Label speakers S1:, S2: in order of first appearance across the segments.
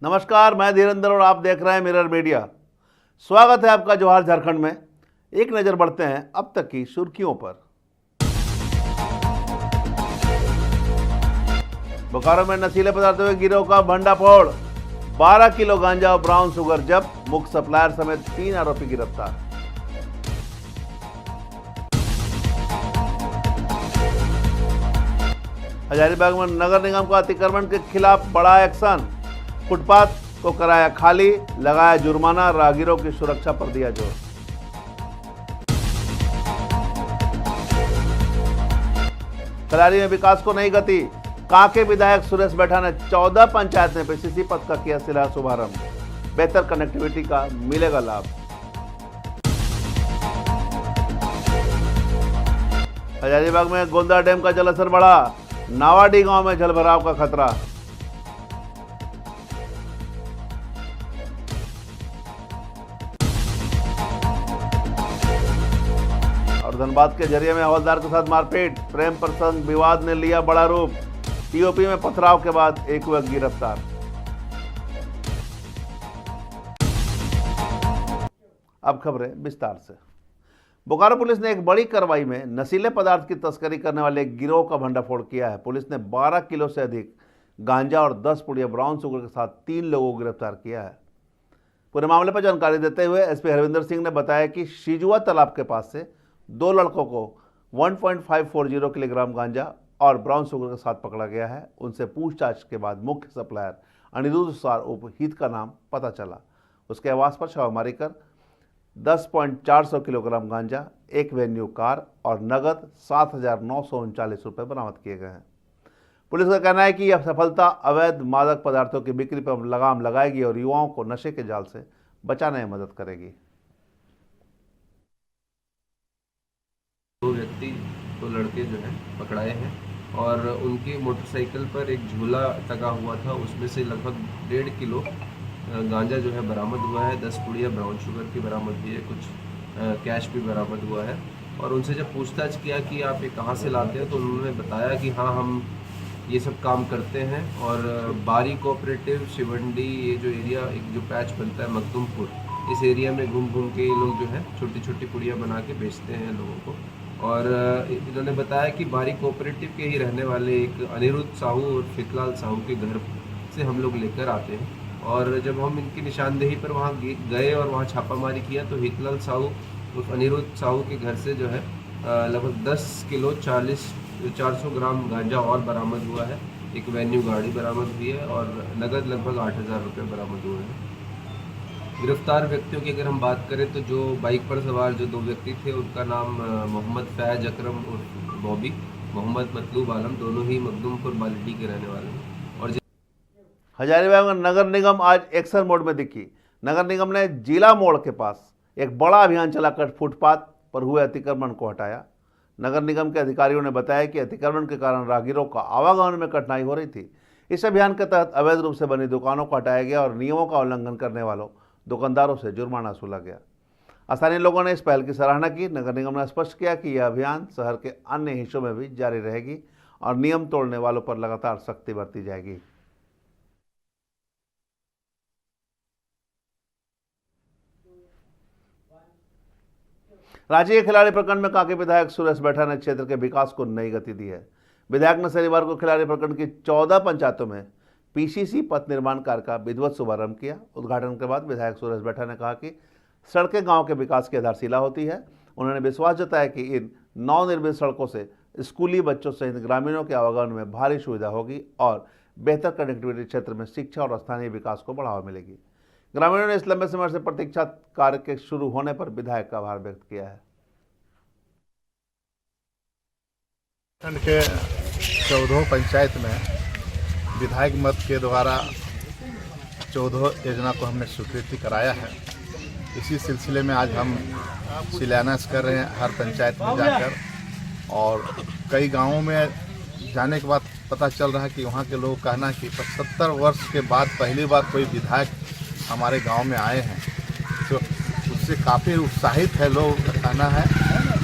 S1: नमस्कार, मैं धीरेंद्र और आप देख रहे हैं मिरर मीडिया। स्वागत है आपका जोहार झारखंड में। एक नज़र बढ़ते हैं अब तक की सुर्खियों पर। बोकारो में नशीले पदार्थों के गिरोह का भंडाफोड़, 12 किलो गांजा और ब्राउन शुगर जब्त, मुख्य सप्लायर समेत 3 आरोपी गिरफ्तार। हजारीबाग में नगर निगम का अतिक्रमण के खिलाफ बड़ा एक्शन, फुटपाथ को कराया खाली, लगाया जुर्माना, राहगीरों की सुरक्षा पर दिया जोर। खिलाड़ी में विकास को नई गति, कांके विधायक सुरेश बैठा ने 14 पंचायत में पीसीसी पद का किया शिलान्यास शुभारंभ, बेहतर कनेक्टिविटी का मिलेगा लाभ। हजारीबाग में गोंदा डैम का जलस्तर बढ़ा, नावाडी गांव में जलभराव का खतरा। और धनबाद के जरिए में हवलदार के साथ मारपीट, प्रेम प्रसंग विवाद ने लिया बड़ा रूप, टीओपी में पथराव के बाद एक युवक गिरफ्तार। अब खबरें विस्तार से। बोकारो पुलिस ने एक बड़ी कार्रवाई में नशीले पदार्थ की तस्करी करने वाले एक गिरोह का भंडाफोड़ किया है। पुलिस ने 12 किलो से अधिक गांजा और 10 पुड़िया ब्राउन शुगर के साथ 3 लोगों को गिरफ्तार किया है। पूरे मामले पर जानकारी देते हुए एसपी हरविंदर सिंह ने बताया कि शिजुआ तालाब के पास से 2 लड़कों को 1.540 किलोग्राम गांजा और ब्राउन शुगर के साथ पकड़ा गया है। उनसे पूछताछ के बाद मुख्य सप्लायर अनिरुद्ध सार उप हित का नाम पता चला। उसके आवास पर छापेमारी कर 10.400 किलोग्राम गांजा, एक वेन्यू कार और नगद 7,939 रुपये बरामद किए गए हैं। पुलिस का कहना है कि यह सफलता अवैध मादक पदार्थों की बिक्री पर लगाम लगाएगी और युवाओं को नशे के जाल से बचाने में मदद करेगी।
S2: 2 व्यक्ति 2 लड़के जो हैं पकड़ाए हैं और उनकी मोटरसाइकिल पर एक झूला टंगा हुआ था, उसमें से लगभग 1.5 किलो गांजा जो है बरामद हुआ है। 10 पुड़िया ब्राउन शुगर की बरामद हुई है, कुछ कैश भी बरामद हुआ है। और उनसे जब पूछताछ किया कि आप ये कहाँ से लाते हैं, तो उन्होंने बताया कि हाँ, हम ये सब काम करते हैं। और बारी कोऑपरेटिव, शिवंडी, ये जो एरिया, एक जो पैच बनता है मखदुमपुर, इस एरिया में घूम घूम के ये लोग जो है छोटी छोटी पुड़िया बना के बेचते हैं लोगों को। और इन्होंने बताया कि बारी कोऑपरेटिव के ही रहने वाले एक अनिरुद्ध साहू और फिकलाल साहू के घर से हम लोग लेकर आते हैं। और जब हम इनकी निशानदेही पर वहाँ गए और वहाँ छापामारी किया, तो हितलाल साहू उस अनिरुद्ध साहू के घर से जो है लगभग 10 किलो 400 ग्राम गांजा और बरामद हुआ है। एक वेन्यू गाड़ी बरामद हुई है और नगद लगभग 8,000 रुपये बरामद हुए हैं। गिरफ्तार व्यक्तियों की अगर हम बात करें तो जो बाइक पर सवार जो 2 व्यक्ति थे, उनका नाम मोहम्मद फैज अकरम और बॉबी, मोहम्मद मतलूब आलम, दोनों ही मखदुमपुर बालिटी के रहने वाले हैं। और
S1: हजारीबाग में नगर निगम आज एक्शन मोड में दिखी। नगर निगम ने जिला मोड़ के पास एक बड़ा अभियान चलाकर फुटपाथ पर हुए अतिक्रमण को हटाया। नगर निगम के अधिकारियों ने बताया कि अतिक्रमण के कारण राहगीरों का आवागमन में कठिनाई हो रही थी। इस अभियान के तहत अवैध रूप से बनी दुकानों को हटाया गया और नियमों का उल्लंघन करने वालों दुकानदारों से जुर्माना वसूला गया। स्थानीय लोगों ने इस पहल की सराहना की। नगर निगम ने स्पष्ट किया कि यह अभियान शहर के अन्य हिस्सों में भी जारी रहेगी और नियम तोड़ने वालों पर लगातार सख्ती बरती जाएगी। रांची के खिलाड़ी प्रखंड में कांके विधायक सुरेश बैठा ने क्षेत्र के विकास को नई गति दी है। विधायक ने शनिवार को खिलाड़ी प्रखंड की 14 पंचायतों में पीसीसी पथ निर्माण कार्य का विधिवत शुभारंभ किया। उद्घाटन के बाद विधायक सुरेश बैठा ने कहा कि सड़कें गांव के विकास की आधारशिला होती है। उन्होंने विश्वास जताया कि इन नवनिर्मित सड़कों से स्कूली बच्चों सहित ग्रामीणों के आवागमन में भारी सुविधा होगी और बेहतर कनेक्टिविटी क्षेत्र में शिक्षा और स्थानीय विकास को बढ़ावा मिलेगी। ग्रामीणों ने इस लंबे समय से प्रतीक्षा कार्य के शुरू होने पर विधायक का आभार व्यक्त किया है।
S3: के 14 पंचायत में विधायक मत के द्वारा 14 योजना को हमने स्वीकृति कराया है। इसी सिलसिले में आज हम शिलान्यास कर रहे हैं हर पंचायत में जाकर, और कई गांवों में जाने के बाद पता चल रहा है कि वहाँ के लोग कहना कि 75 वर्ष के बाद पहली बार कोई विधायक हमारे गांव में आए हैं, तो उससे काफ़ी उत्साहित है लोग कहना है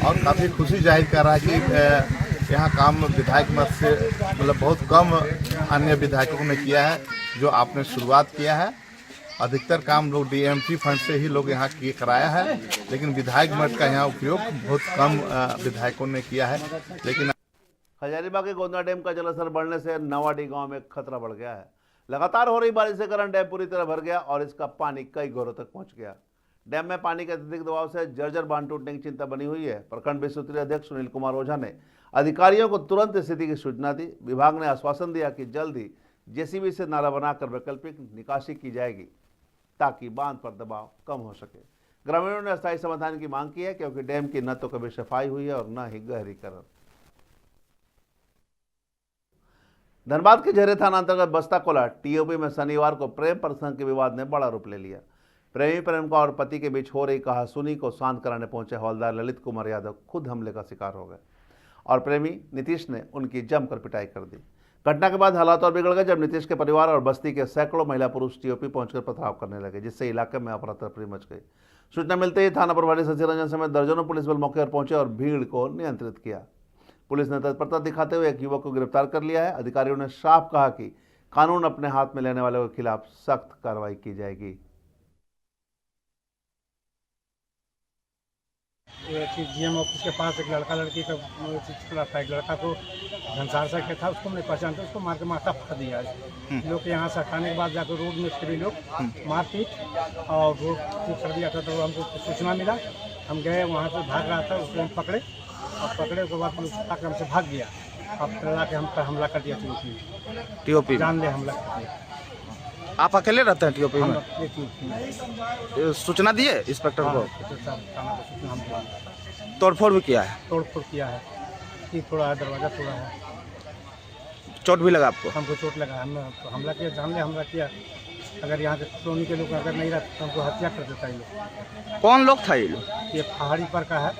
S3: और काफ़ी खुशी जाहिर कर रहा है कि यहाँ काम विधायक मत से मतलब बहुत कम अन्य विधायकों ने किया है जो आपने शुरुआत किया है। अधिकतर काम लोग डीएमटी फंड से ही लोग यहाँ किए कराया है, लेकिन विधायक मत का यहाँ उपयोग बहुत कम विधायकों ने किया है। लेकिन
S1: हजारीबाग के गोंदा डैम का जलस्तर बढ़ने से नवाडी गांव में खतरा बढ़ गया है। लगातार हो रही बारिश के कारण डैम पूरी तरह भर गया और इसका पानी कई घरों तक पहुंच गया। डैम में पानी के अत्यधिक दबाव से जर्जर बांध टूटने की चिंता बनी हुई है। प्रखंड विस्तृत अध्यक्ष सुनील कुमार ओझा ने अधिकारियों को तुरंत स्थिति की सूचना दी। विभाग ने आश्वासन दिया कि जल्द ही जेसीबी से नाला बनाकर वैकल्पिक निकासी की जाएगी ताकि बांध पर दबाव कम हो सके। ग्रामीणों ने अस्थायी समाधान की मांग की है क्योंकि डैम की न तो कभी सफाई हुई है और न ही गहरीकरण। धनबाद के झरे थाना अंतर्गत बस्ता कोला टीओपी में शनिवार को प्रेम प्रसंग के विवाद ने बड़ा रूप ले लिया। प्रेमी प्रेमिका और पति के बीच हो रही कहासुनी को शांत कराने पहुंचे हवलदार ललित कुमार यादव खुद हमले का शिकार हो गए और प्रेमी नीतीश ने उनकी जमकर पिटाई कर दी। घटना के बाद हालात और बिगड़ गए जब नीतीश के परिवार और बस्ती के सैकड़ों महिला पुरुष टीओपी पहुंचकर पथराव करने लगे, जिससे इलाके में अफरा तफरी मच गई। सूचना मिलते ही थाना प्रभारी शशि रंजन समेत दर्जनों पुलिस बल मौके पर पहुंचे और भीड़ को नियंत्रित किया। पुलिस ने तत्परता दिखाते हुए एक युवक को गिरफ्तार कर लिया है। अधिकारियों ने साफ कहा कि कानून अपने हाथ में लेने वालों के खिलाफ सख्त कार्रवाई की जाएगी।
S4: जीएम ऑफिस के पास एक लड़का लड़की का चला था। एक लड़का को घनसार सा क्या था, उसको हमने पहचानते, उसको मार के माथा फाड़ दिया। लोग के यहाँ से हटाने के बाद जाकर रोड में सभी लोग मारपीट और रोड कर दिया था। तो हमको सूचना मिला, हम गए, वहाँ से भाग रहा था, उसको हम पकड़े और पकड़े के बाद पुलिस हमसे भाग गया। अब ला के हम पर हमला कर दिया टीओपी जान ले हमला कर दिया।
S5: आप अकेले रहते हैं टीओपी में? सूचना दिए इंस्पेक्टर को? तोड़फोड़ भी किया है?
S4: तोड़फोड़ किया है, कि थोड़ा है, दरवाजा थोड़ा है।
S5: चोट भी लगा आपको?
S4: हमको चोट लगा, हमने हमला किया, जान ले हमला किया। अगर यहाँ के कॉलोनी के लोग अगर नहीं रहते तो हमको हत्या कर देता है लोग।
S5: कौन लोग था ये लोग?
S4: ये पहाड़ी पर का है,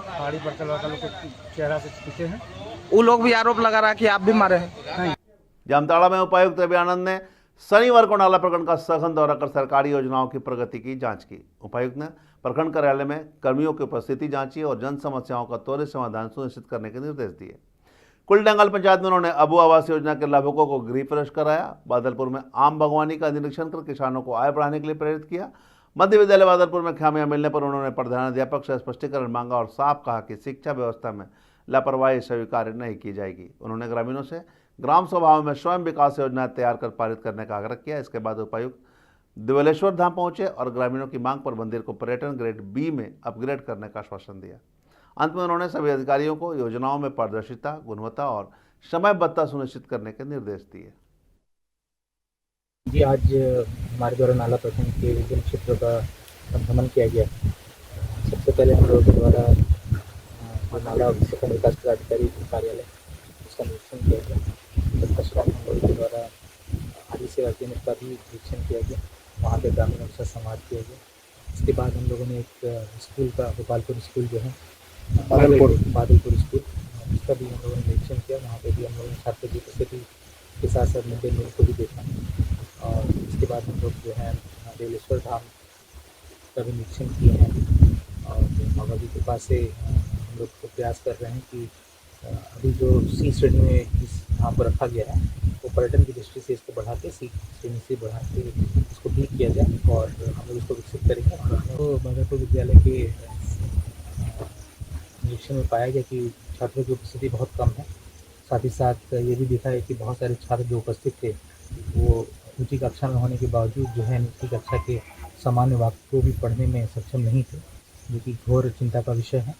S4: पहाड़ी पर का लड़का लोग के चेहरा से पीछे हैं।
S5: वो लोग भी आरोप लगा रहा है कि आप भी मारे हैं।
S1: जामताड़ा में उपायुक्त रवि आनंद ने शनिवार को नाला प्रखंड का सघन दौरा कर सरकारी योजनाओं की प्रगति की जांच की। उपायुक्त ने प्रखंड कार्यालय में कर्मियों की उपस्थिति जांची और जन समस्याओं का त्वरित समाधान सुनिश्चित करने के निर्देश दिए। कुलडंगल पंचायत में उन्होंने अबू आवास योजना के लाभुकों को गृह प्रवेश कराया। बादलपुर में आम बागवानी का निरीक्षण कर किसानों को आय बढ़ाने के लिए प्रेरित किया। मध्य विद्यालय बादलपुर में खामियां मिलने पर उन्होंने प्रधानाध्यापक से स्पष्टीकरण मांगा और साफ कहा कि शिक्षा व्यवस्था में लापरवाही स्वीकार नहीं की जाएगी। उन्होंने ग्रामीणों से ग्राम सभाओं में स्वयं विकास योजनाएं तैयार कर पारित करने का आग्रह किया। इसके बाद उपायुक्त दिवलेश्वर धाम पहुंचे और ग्रामीणों की मांग पर मंदिर को पर्यटन ग्रेड बी में अपग्रेड करने का आश्वासन दिया। अंत में उन्होंने सभी अधिकारियों को योजनाओं में पारदर्शिता, गुणवत्ता और समयबद्धता सुनिश्चित करने के निर्देश दिए।
S6: जी, आज हमारे द्वारा नाला प्रखंड के विभिन्न क्षेत्रों का भ्रमण किया गया। सबसे पहले हम लोगों के द्वारा नाला प्रखंड विकास पदाधिकारी कार्यालय उसका निरीक्षण किया गया। तत्पश्चात हम लोगों के द्वारा आदि सेवा केंद्र का भी निरीक्षण किया गया, वहाँ पे ग्रामीणों के साथ संवाद किया गया। इसके बाद हम लोगों ने एक स्कूल का, गोपालपुर स्कूल जो है, बादलपुर स्कूल, उसका भी हम लोगों ने निरीक्षण किया। वहाँ पे भी हम लोगों ने छात्र की उपस्थिति के साथ साथ मिड डे मील को भी देखा। और इसके बाद हम लोग जो है दिवलेश्वर धाम का भी निरीक्षण किए हैं और बाबा जी के पास से हम लोग को प्रयास कर रहे हैं कि अभी जो सी श्रेणी में इस धाम को रखा गया है वो पर्यटन की दृष्टि से इसको बढ़ा के सी श्रेणी से बढ़ा के इसको ठीक किया जाए और हम लोग इसको विकसित करेंगे। तो बादलपुर विद्यालय के निरीक्षण में पाया गया कि छात्रों की उपस्थिति बहुत कम है। साथ ही साथ ये भी देखा है कि बहुत सारे छात्र जो उपस्थित थे वो ऊँची कक्षा में होने के बावजूद जो है नीची कक्षा के सामान्य वाक्य को भी पढ़ने में सक्षम नहीं थे, जो कि घोर चिंता का विषय है।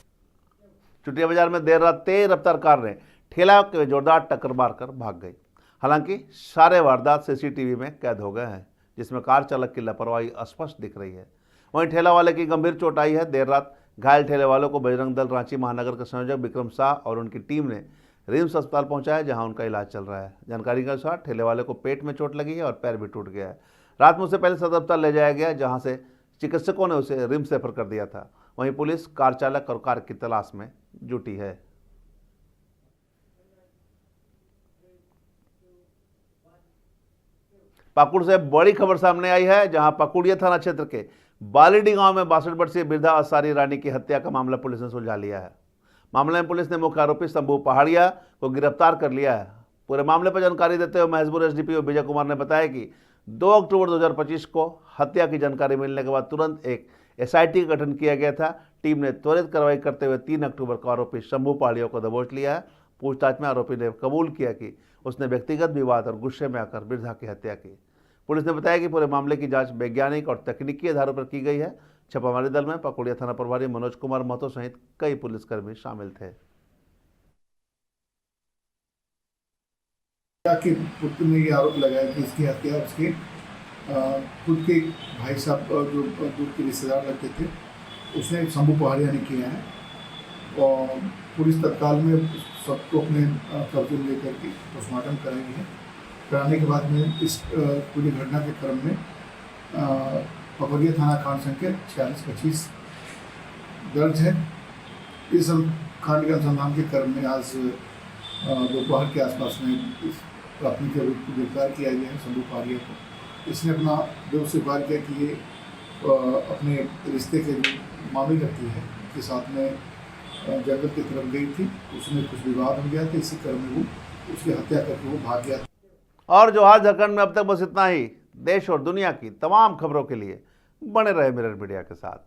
S1: चुटिया बाजार में देर रात तेज रफ्तार कार ने ठेला के जोरदार टक्कर मारकर भाग गई। हालांकि सारे वारदात सीसीटीवी में कैद हो गए हैं, जिसमें कार चालक की लापरवाही स्पष्ट दिख रही है। वहीं ठेला वाले की गंभीर चोट आई है। देर रात घायल ठेले वालों को बजरंग दल रांची महानगर के संयोजक विक्रम शाह और उनकी टीम ने रिम्स अस्पताल पहुंचाया, जहां उनका इलाज चल रहा है। जानकारी के अनुसार ठेले वाले को पेट में चोट लगी है और पैर भी टूट गया है। रात में उसे पहले सदर अस्पताल ले जाया गया, जहां से चिकित्सकों ने उसे रिम्स रेफर कर दिया था। वहीं पुलिस कार चालक और कार की तलाश में जुटी है। पाकुड़ से बड़ी खबर सामने आई है, जहां पकुड़िया थाना क्षेत्र के बालीडी गांव में 62 वर्षीय वृद्धा असारी रानी की हत्या का मामला पुलिस ने सुलझा लिया है। मामले में पुलिस ने मुख्य आरोपी शंभू पहाड़िया को गिरफ्तार कर लिया है। पूरे मामले पर जानकारी देते हुए महजबूर एसडीपीओ विजय कुमार ने बताया कि 2 अक्टूबर 2025 को हत्या की जानकारी मिलने के बाद तुरंत एक एसआईटी का गठन किया गया था। टीम ने त्वरित कार्रवाई करते हुए 3 अक्टूबर को आरोपी शंभू पहाड़िया को दबोच लिया है। पूछताछ में आरोपी ने कबूल किया कि उसने व्यक्तिगत विवाद और गुस्से में आकर बिरधा की हत्या की। पुलिस ने बताया कि पूरे मामले की जांच वैज्ञानिक और तकनीकी आधारों पर की गई है। छापामारी दल में पकुड़िया थाना प्रभारी मनोज कुमार महतो सहित कई पुलिसकर्मी शामिल थे।
S7: कि पुत्र ने ये आरोप लगाया कि इसकी हत्या उसके खुद के भाई साहब जो दूर के रिश्तेदार लगते थे उसने शंभू पहाड़िया ने किया है। और पुलिस तत्काल में सबको अपने कब्जे में लेकर के पोस्टमार्टम कराई है। कराने के बाद में इस पूरी घटना के क्रम में पकड़िया थाना कांड संख्या 4625 दर्ज है। इस कांड के अनुसंधान के क्रम में आज दोपहर के आसपास में इस प्राथमिक आरोपी को गिरफ्तार किया गया है, शंभू पहाड़िया को। इसने अपना दोष स्वीकार किया कि ये अपने रिश्ते के जो मामले रखती है के साथ में जंगल की तरफ गई थी, उसमें कुछ विवाद हो गया था, इसी क्रम में वो उसकी हत्या करके वो भाग गया।
S1: और जो आज झारखंड में अब तक बस इतना ही। देश और दुनिया की तमाम खबरों के लिए बने रहे मिरर मीडिया के साथ।